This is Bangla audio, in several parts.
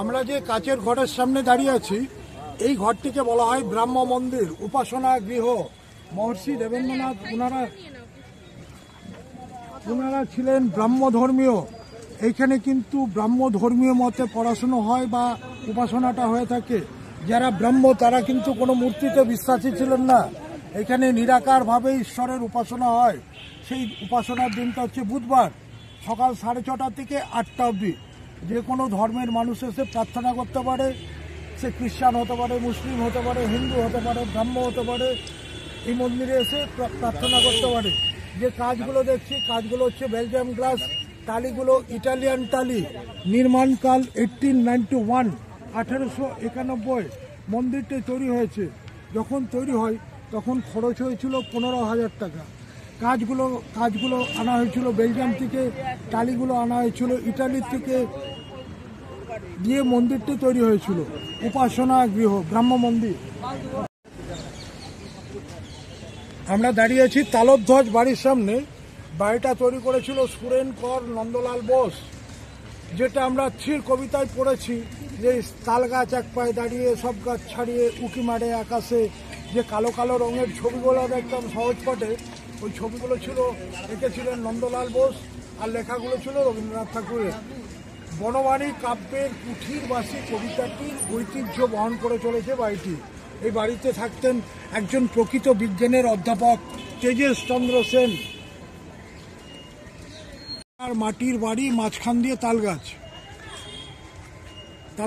আমরা যে কাচের ঘরের সামনে দাঁড়িয়ে আছি, এই ঘরটিকে বলা হয় ব্রাহ্ম মন্দির, উপাসনা গৃহ। মহর্ষি দেবেন্দ্রনাথ ওনারা ছিলেন ব্রাহ্ম ধর্মীয়। এইখানে কিন্তু ব্রাহ্ম ধর্মীয় মতে পড়াশুনো হয় বা উপাসনাটা হয়ে থাকে। যারা ব্রাহ্ম তারা কিন্তু কোনো মূর্তিতে বিশ্বাসী ছিলেন না। এখানে নিরাকারভাবে ঈশ্বরের উপাসনা হয়। সেই উপাসনার দিনটা হচ্ছে বুধবার, সকাল 6:30 থেকে 8টা অবধি। যে কোনো ধর্মের মানুষ এসে প্রার্থনা করতে পারে। সে খ্রিস্টান হতে পারে, মুসলিম হতে পারে, হিন্দু হতে পারে, ব্রাহ্ম হতে পারে। এই মন্দিরে এসে প্রার্থনা করতে পারে। যে কাজগুলো দেখছি, কাজগুলো হচ্ছে বেলজিয়াম গ্লাস, টালিগুলো ইটালিয়ান টালি। নির্মাণকাল 1891, 1891 মন্দিরটি তৈরি হয়েছে। যখন তৈরি হয় তখন খরচ হয়েছিল 15,000 টাকা। কাজগুলো আনা হয়েছিল বেলজিয়াম থেকে, টালিগুলো আনা হয়েছিল ইটালির থেকে, দিয়ে মন্দিরটি তৈরি হয়েছিল। উপাসনা গৃহ, ব্রাহ্ম মন্দির। আমরা দাঁড়িয়ে আছি তালধ্বজ বাড়ির সামনে। বাড়িটা তৈরি করেছিল সুরেন কর নন্দলাল বোস। যেটা আমরা থ্রির কবিতায় পড়েছি, যে তাল গাছ এক পায়ে দাঁড়িয়ে সব গাছ ছাড়িয়ে উঁকি মারে আকাশে, যে কালো কালো রঙের ছবিগুলো দেখতাম সহজপাঠে, ওই ছবিগুলো ছিল এঁকেছিলেন নন্দলাল বোস, আর লেখাগুলো ছিল রবীন্দ্রনাথ ঠাকুরের। বনবাণী কাব্যের কুঠির বাসী কবিতাটির ঐতিহ্য বহন করে চলেছে বাড়িটি। এই বাড়িতে থাকতেন একজন প্রকৃত বিজ্ঞানের অধ্যাপক তেজেশ চন্দ্র সেন। আর মাটির বাড়ি, মাঝখান দিয়ে তাল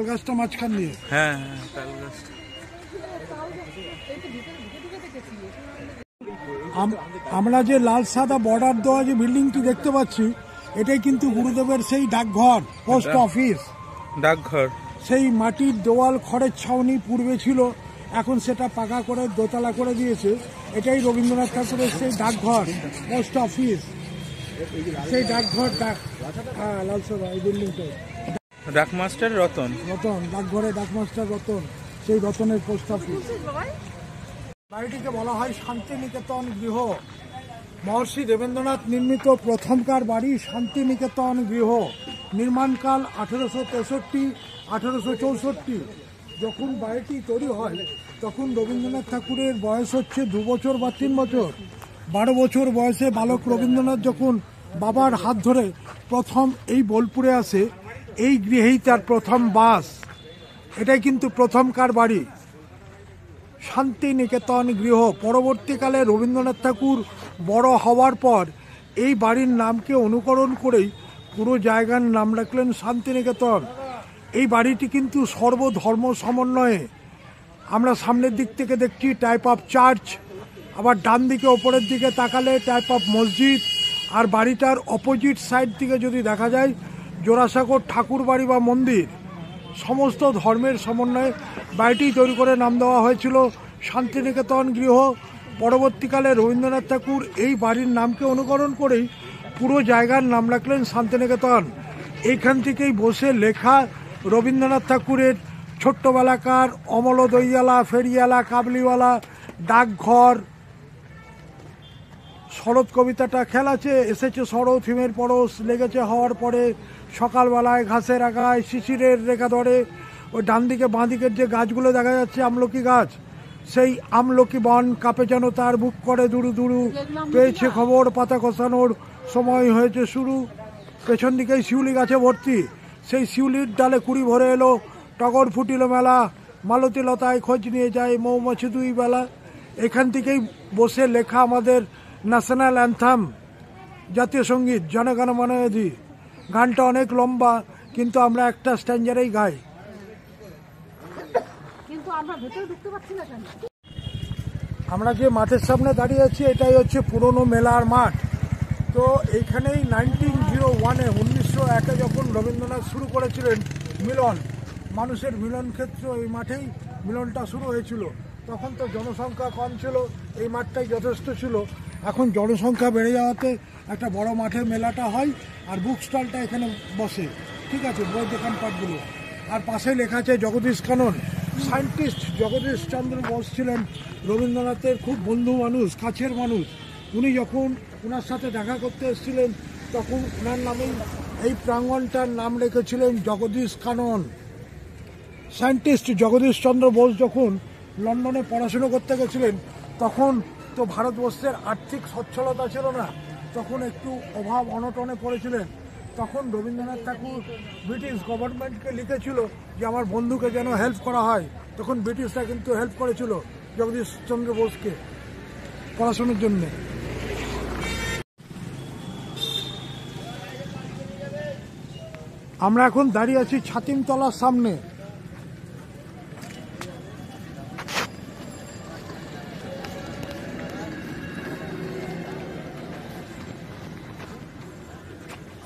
গাছটা মাঝখান দিয়ে। হ্যাঁ, তাল গাছ। আমরা যে লাল সাদা বর্ডার দেওয়া যে বিল্ডিংটি দেখতে পাচ্ছি, এটাই কিন্তু গুরুদেবের সেই ডাকঘর, পোস্ট অফিস। ডাকঘর সেই মাটির দেওয়াল, খড়ের ছাউনি পূর্বে ছিল, এখন সেটা পাকা করে দোতলা করে দিয়েছে। এটাই রবীন্দ্রনাথ ঠাকুরের সেই ডাকঘর, পোস্ট অফিস। সেই ডাকঘর লালসভা, এই বিল্ডিংটা ডাকমাস্টার রতন, ডাকঘরে ডাকমাস্টার রতন, সেই রতনের পোস্ট অফিস। বাড়িটিকে বলা হয় শান্তিনিকেতন গৃহ। মহর্ষি দেবেন্দ্রনাথ নির্মিত প্রথমকার বাড়ি শান্তিনিকেতন গৃহ। নির্মাণকাল 1863, 1864। যখন বাড়িটি তৈরি হয় তখন রবীন্দ্রনাথ ঠাকুরের বয়স হচ্ছে 2 বছর বা 3 বছর। 12 বছর বয়সে বালক রবীন্দ্রনাথ যখন বাবার হাত ধরে প্রথম এই বোলপুরে আসে, এই গৃহেই তার প্রথম বাস। এটাই কিন্তু প্রথমকার বাড়ি, শান্তিনিকেতন গৃহ। পরবর্তীকালে রবীন্দ্রনাথ ঠাকুর বড় হওয়ার পর এই বাড়ির নামকে অনুকরণ করেই পুরো জায়গার নাম রাখলেন শান্তিনিকেতন। এই বাড়িটি কিন্তু সর্বধর্ম সমন্বয়ে। আমরা সামনের দিক থেকে দেখছি টাইপ অফ চার্চ, আবার ডান দিকে ওপরের দিকে তাকালে টাইপ অফ মসজিদ, আর বাড়িটার অপোজিট সাইড থেকে যদি দেখা যায় জোড়াসাঁকোর ঠাকুর বাড়ি বা মন্দির। সমস্ত ধর্মের সমন্বয়ে বাড়িটি তৈরি করে নাম দেওয়া হয়েছিল শান্তিনিকেতন গৃহ। পরবর্তীকালে রবীন্দ্রনাথ ঠাকুর এই বাড়ির নামকে অনুকরণ করেই পুরো জায়গার নাম রাখলেন শান্তিনিকেতন। এইখান থেকেই বসে লেখা রবীন্দ্রনাথ ঠাকুরের ছোট্টবেলাকার অমল দইয়ালা, ফেরিয়ালা, কাবলিওয়ালা, ডাকঘর, শরৎ কবিতাটা খেয়াল আছে? এসেছে শরৎ হিমের পরশ, লেগেছে হওয়ার পরে, সকালবেলায় ঘাসের আগায় শিশিরের রেখা ধরে। ওই ডান দিকে বাঁ দিকের যে গাছগুলো দেখা যাচ্ছে আমলকি গাছ, সেই আমলকি বন কাঁপে যেন তার বুক করে দুরু দুরু, পেয়েছে খবর পাতা খসানোর সময় হয়েছে শুরু। পেছন দিকেই শিউলি গাছে ভর্তি, সেই শিউলির ডালে কুড়ি ভরে এলো, টগর ফুটিল মেলা, মালতী লতায় খোঁজ নিয়ে যায় মৌমাছি 2 বেলা। এখান থেকেই বসে লেখা আমাদের ন্যাশনাল অ্যান্থাম, জাতীয় সঙ্গীত জনগণ মন অধি। গানটা অনেক লম্বা, কিন্তু আমরা একটা স্ট্যান্ডারেই গাই। আমরা যে মাঠের সামনে দাঁড়িয়ে আছি, এটাই হচ্ছে পুরনো মেলার মাঠ। তো এইখানেই 1901-এ 1901-এ যখন রবীন্দ্রনাথ শুরু করেছিলেন মিলন, মানুষের মিলন ক্ষেত্র, এই মাঠেই মিলনটা শুরু হয়েছিল। তখন তো জনসংখ্যা কম ছিল, এই মাঠটাই যথেষ্ট ছিল। এখন জনসংখ্যা বেড়ে যাওয়াতে একটা বড় মাঠে মেলাটা হয়, আর বুক স্টলটা এখানে বসে, ঠিক আছে, বই দোকানপাটগুলো। আর পাশে লেখা আছে জগদীশ কানন। সায়েন্টিস্ট জগদীশ চন্দ্র বোস ছিলেন রবীন্দ্রনাথের খুব বন্ধু মানুষ, কাছের মানুষ। উনি যখন ওনার সাথে দেখা করতে এসেছিলেন তখন ওনার নামেই এই প্রাঙ্গণটার নাম রেখেছিলেন জগদীশ কানন। সায়েন্টিস্ট জগদীশ চন্দ্র বোস যখন লন্ডনে পড়াশুনো করতে গেছিলেন, তখন তো ভারতবর্ষের আর্থিক সচ্ছলতা ছিল না, তখন একটু অভাব অনটনে পড়েছিলেন। তখন রবীন্দ্রনাথ ঠাকুর ব্রিটিশ গভর্নমেন্টকে লিখেছিল যে আমার বন্ধুকে যেন হেল্প করা হয়। তখন ব্রিটিশরা কিন্তু হেল্প করেছিল জগদীশ চন্দ্র বোসকে পড়াশোনার জন্য। আমরা এখন দাঁড়িয়ে আছি ছাতিমতলার সামনে।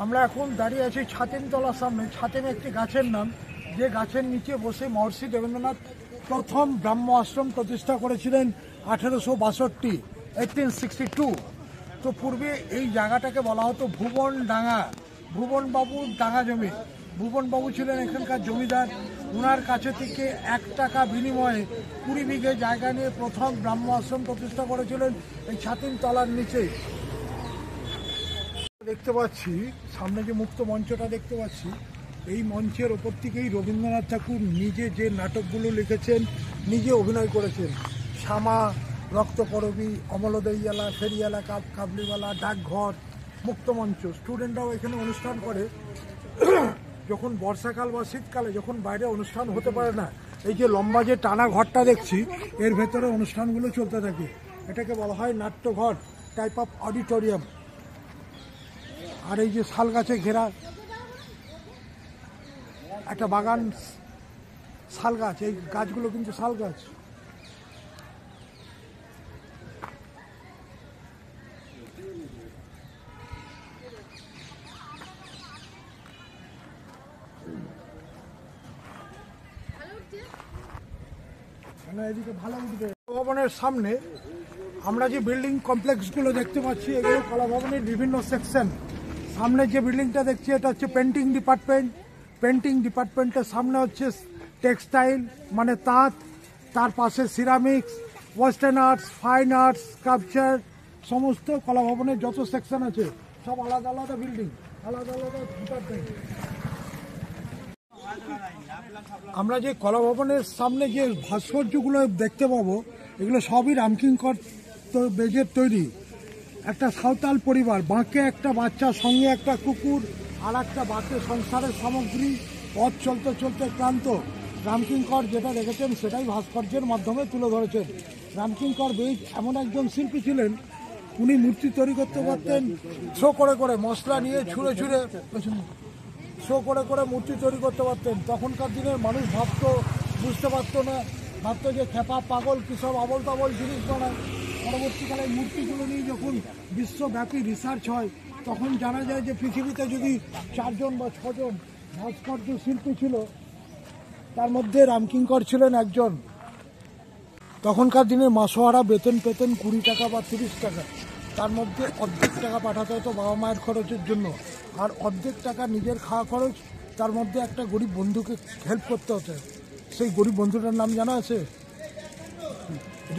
আমরা এখন দাঁড়িয়ে আছি ছাতিমতলার সামনে। ছাতিম একটি গাছের নাম, যে গাছের নিচে বসে মহর্ষি দেবেন্দ্রনাথ প্রথম ব্রাহ্ম আশ্রম প্রতিষ্ঠা করেছিলেন 1862, 1862। তো পূর্বে এই জায়গাটাকে বলা হতো ভুবন ডাঙ্গা, ভুবনবাবুর ডাঙ্গা জমি। ভুবনবাবু ছিলেন এখানকার জমিদার। ওনার কাছে থেকে 1 টাকা বিনিময়ে 20 বিঘে জায়গা নিয়ে প্রথম ব্রাহ্ম আশ্রম প্রতিষ্ঠা করেছিলেন এই ছাতিমতলার নিচে। দেখতে পাচ্ছি সামনে যে মুক্ত মঞ্চটা দেখতে পাচ্ছি, এই মঞ্চের ওপর থেকেই রবীন্দ্রনাথ ঠাকুর নিজে যে নাটকগুলো লিখেছেন, নিজে অভিনয় করেছেন। শ্যামা, রক্তকরবী, অমলদইয়ালা, ফেরিয়ালা, কাবলিওয়ালা, ডাকঘর, মুক্তমঞ্চ। স্টুডেন্টরাও এখানে অনুষ্ঠান করে। যখন বর্ষাকাল বা শীতকালে যখন বাইরে অনুষ্ঠান হতে পারে না, এই যে লম্বা যে টানা ঘরটা দেখছি, এর ভেতরে অনুষ্ঠানগুলো চলতে থাকে। এটাকে বলা হয় নাট্যঘর, টাইপ অফ অডিটোরিয়াম। আর এই যে শাল গাছে ঘেরা একটা বাগান, শাল গাছ, এই গাছগুলো কিন্তু শাল গাছ। এদিকে ভালো উঠবে। ভবনের সামনে আমরা যে বিল্ডিং কমপ্লেক্সগুলো দেখতে পাচ্ছি, এগুলো কলা ভবনের বিভিন্ন সেকশন। সামনে যে বিল্ডিংটা দেখছি এটা হচ্ছে পেন্টিং ডিপার্টমেন্ট। পেন্টিং ডিপার্টমেন্টের সামনে হচ্ছে টেক্সটাইল মানে তাঁত, তার পাশে ceramics, western arts, fine arts, sculpture, সমস্ত কলা ভবনের যত সেকশন আছে সব আলাদা আলাদা বিল্ডিং, আলাদা আলাদা ডিপার্টমেন্ট। আমরা যে কলা ভবনের সামনে যে ভাস্কর্যগুলো দেখতে পাবো, এগুলো সবই রামকিঙ্কর বেজের তৈরি। একটা সাঁওতাল পরিবার, বাঁকে একটা বাচ্চা, সঙ্গে একটা কুকুর, আর একটা বাঁকে সংসারের সামগ্রী, পথ চলতে চলতে ক্লান্ত। রামকিঙ্কর যেটা রেখেছেন সেটাই ভাস্কর্যের মাধ্যমে তুলে ধরেছেন। রামকিঙ্কর বেজ এমন একজন শিল্পী ছিলেন, উনি মূর্তি তৈরি করতে পারতেন শো করে করে, মশলা নিয়ে ছুঁড়ে ছুঁড়ে শো করে করে মূর্তি তৈরি করতে পারতেন। তখনকার দিনের মানুষ বুঝতে পারতো না, ভাবতো যে খেপা পাগল কী সব আবল তাবল জিনিস বানায়। পরবর্তীকালে মূর্তিগুলো নিয়ে যখন বিশ্বব্যাপী রিসার্চ হয়, তখন জানা যায় যে পৃথিবীতে যদি 4 জন বা 6 জন ভাস্কর্য শিল্পী ছিল, তার মধ্যে রামকিঙ্কর ছিলেন একজন। তখনকার দিনে মাসোহারা বেতন পেতেন 20 টাকা বা 30 টাকা। তার মধ্যে অর্ধেক টাকা পাঠাতে হতো বাবা মায়ের খরচের জন্য, আর অর্ধেক টাকা নিজের খাওয়া খরচ। তার মধ্যে একটা গরিব বন্ধুকে হেল্প করতে হতো। সেই গরিব বন্ধুটার নাম জানা আছে?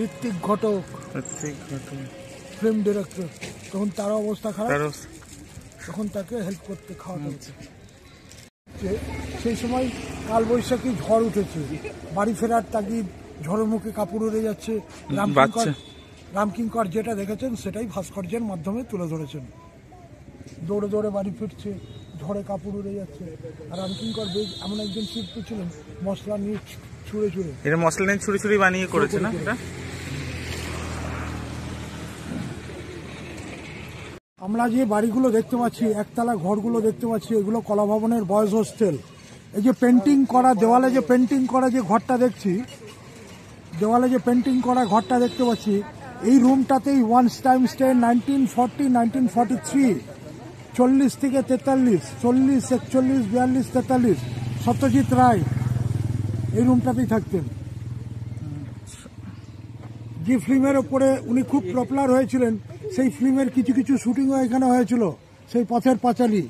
Ritwik Ghatak, film director. তখন তার অবস্থা খারাপ, তখন তাকে হেল্প করতে খাওয়াতে হচ্ছে। সেই সময় কালবৈশাখী ঝড় উঠেছে, বাড়ি ফেরার তাগিদ, ঝড়ের মুখে কাপড় উড়ে যাচ্ছে। রামকিঙ্কর যেটা দেখেছেন সেটাই ভাস্কর্যের মাধ্যমে তুলে ধরেছেন। দৌড়ে দৌড়ে বাড়ি ফিরছে, ঝড়ে কাপড় উড়ে যাচ্ছে। আর রামকিঙ্কর বেজ এমন একজন শিল্পী ছিলেন, মশলা নিয়ে ছুঁড়ে ছুঁড়ে, এটা মশলা নিয়ে ছুঁড়ে ছুঁড়ে বানিয়ে করেছে না এটা। আমরা যে বাড়িগুলো দেখতে পাচ্ছি, একতলা ঘরগুলো দেখতে পাচ্ছি, এগুলো কলা ভবনের বয়েজ হোস্টেল। এই যে পেন্টিং করা, দেওয়ালে যে পেন্টিং করা যে ঘরটা দেখছি, দেওয়ালে যে পেন্টিং করা ঘরটা দেখতে পাচ্ছি, এই রুমটাতেই ওয়ান্স টাইম স্টে 1940, 1943, 40 থেকে 43, 40, 41, 42, 43, সত্যজিৎ রায় এই রুমটাতেই থাকতেন। যে ফিল্মের ওপরে উনি খুব পপুলার হয়েছিলেন, সেই ফিল্মের কিছু কিছু শুটিংও এখানে হয়েছিল। সেই পথের পাঁচালী,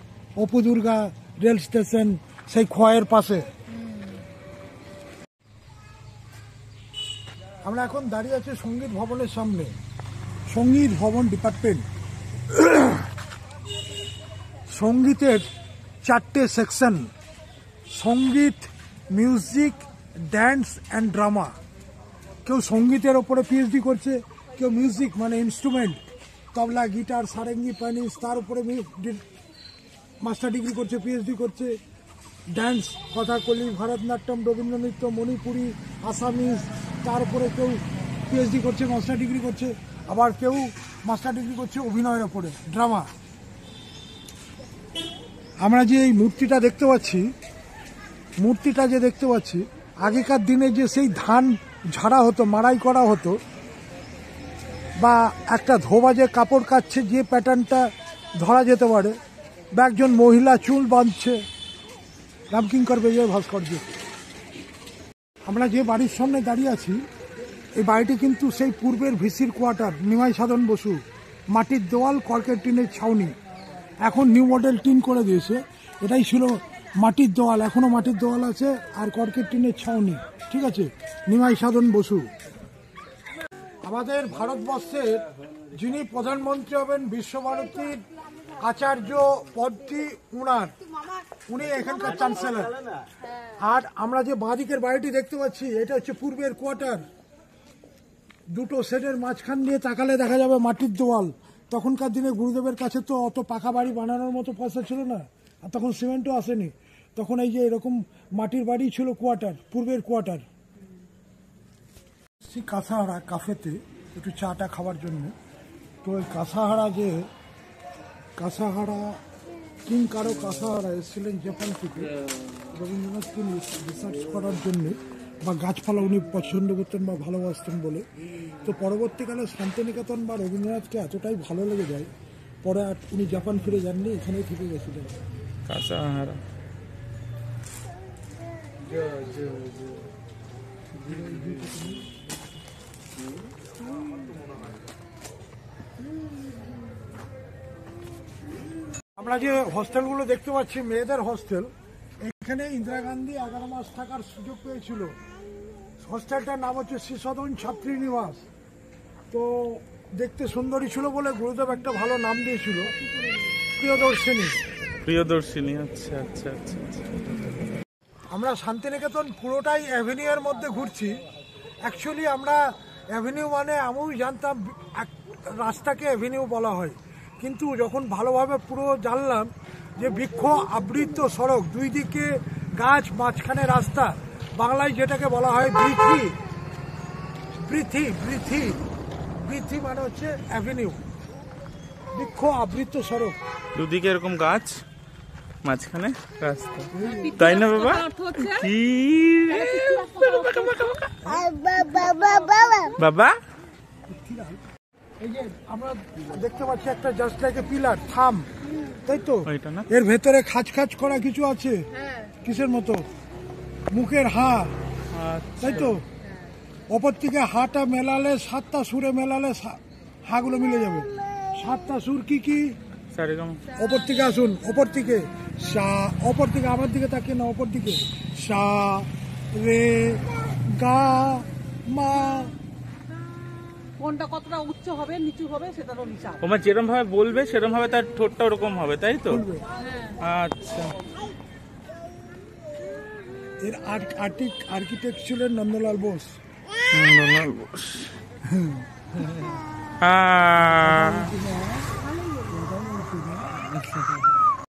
অপু দুর্গা, রেল স্টেশন, সেই খোয়াইয়ের পাশে। আমরা এখন দাঁড়িয়ে আছি সঙ্গীত ভবনের সামনে। সঙ্গীত ভবন ডিপার্টমেন্ট, সঙ্গীতের 4টে সেকশন: সঙ্গীত, মিউজিক, ড্যান্স অ্যান্ড ড্রামা। কেউ সঙ্গীতের ওপরে পিএইচডি করছে, কেউ মিউজিক মানে ইনস্ট্রুমেন্ট, তবলা, গিটার, সারেঙ্গি, প্যানিস, তার উপরে মাস্টার ডিগ্রি করছে, পিএইচডি করছে। ড্যান্স, কথাকলি, ভারতনাট্যম, রবীন্দ্রনৃত্য, মণিপুরি, আসামিজ, তার উপরে কেউ পিএইচডি করছে, মাস্টার ডিগ্রি করছে। আবার কেউ মাস্টার ডিগ্রি করছে অভিনয়ের ওপরে, ড্রামা। আমরা যে এই মূর্তিটা দেখতে পাচ্ছি, আগেকার দিনে যে সেই ধান ঝাড়া হতো, মাড়াই করা হতো, বা একটা ধোবা যে কাপড় কাচ্ছে, যে প্যাটার্নটা ধরা যেতে পারে, বা একজন মহিলা চুল বাঁধছে, রামকিঙ্কর বেজয় ভাস্কর্য। আমরা যে বাড়ির সামনে দাঁড়িয়ে আছি, এই বাড়িটি কিন্তু সেই পূর্বের ভিসির কোয়ার্টার, নিমাই সাধন বসু। মাটির দেওয়াল, কর্কের টিনের ছাউনি। এখন নিউ মডেল টিন করে দিয়েছে। এটাই ছিল মাটির দেওয়াল, এখনো মাটির দেওয়াল আছে আর কর্কের টিনের ছাউনি। ঠিক আছে, নিমাই সাধন বসু। আমাদের ভারতবর্ষের যিনি প্রধানমন্ত্রী হবেন, বিশ্বভারতীর আচার্য পদটি উনি এখানকার চ্যান্সেলর। আর আমরা যে বাঁদিকের বাড়িটি দেখতে পাচ্ছি, এটা হচ্ছে পূর্বের কোয়ার্টার। দুটো শেডের মাঝখান দিয়ে তাকালে দেখা যাবে মাটির দেওয়াল। তখনকার দিনে গুরুদেবের কাছে তো অত পাকা বাড়ি বানানোর মতো পয়সা ছিল না, আর তখন সিমেন্টও আসেনি। তখন এই যে এরকম মাটির বাড়ি ছিল কোয়ার্টার, পূর্বের কোয়ার্টার। কাঁসাহারা কাফেতে একটু চাটা খাওয়ার জন্য। তো ওই কাঁসাহারা কিং কারো কাঁসাহারা এসেছিলেন জাপান থেকে রবীন্দ্রনাথকে রিসার্চ করার জন্য, বা গাছপালা উনি পছন্দ করতেন বা ভালোবাসতেন বলে। তো পরবর্তীকালে শান্তিনিকেতন বা রবীন্দ্রনাথকে এতটাই ভালো লেগে যায়, পরে আর উনি জাপান ফিরে যাননি, এখানেই থেকে গেছিলেন। কাঁসাহারা। আমরা যে হস্টেলগুলো দেখতে পাচ্ছি, মেয়েদের হস্টেল, এখানে ইন্দিরা গান্ধী 11 মাস থাকার সুযোগ পেয়েছিল। হস্টেলটার নাম হচ্ছে শ্রী সদন ছাত্রী নিবাস। তো দেখতে সুন্দরী ছিল বলে গুরুদেব একটা ভালো নাম দিয়েছিল, প্রিয়দর্শিনী। আচ্ছা আচ্ছা আচ্ছা। আমরা শান্তিনিকেতন পুরোটাই অ্যাভিনিউর মধ্যে ঘুরছি। অ্যাকচুয়ালি আমরা অ্যাভিনিউ মানে আমি জানতাম রাস্তাকে অ্যাভিনিউ বলা হয়, কিন্তু যখন ভালোভাবে পুরো জানলাম যে বৃক্ষ আবৃত সড়ক, দুই দিকে গাছ, মাঝখানে রাস্তা, বাংলায় যেটাকে বলা হয় বৃথি মানে হচ্ছে অ্যাভিনিউ, বৃক্ষ আবৃত সড়ক, দুদিকে এরকম গাছ, মাঝখানে রাস্তা, তাই না বাবা? কি বাবা, এই যে আমরা দেখতে পাচ্ছি একটা জাস্ট লাইক এ পিলার, থাম, তাই তো? না, এর ভেতরে খাঁচ করা কিছু আছে, কিসের মতো? মুখের হা, তাই তো? অপর থেকে হাটা মেলালে, 7টা সুরে মেলালে হাগুলো মিলে যাবে। 7টা সুর কি কি? অপর থেকে আসুন, অপর থেকে সা, অপর থেকে আমার দিকে তাকিয়ে না, অপর দিকে সা রে গা মা। কোনটা কতটা উচ্চ হবে, নিচু হবে, সেটারও হিসাব। ওমা যেরকম ভাবে বলবে সেরকম ভাবে তার ঠোঁটটা ওরকম হবে, তাই তো? আচ্ছা। এর আর্কিটেক্ট ছিলেন নন্দলাল বোস। নন্দলাল বোস।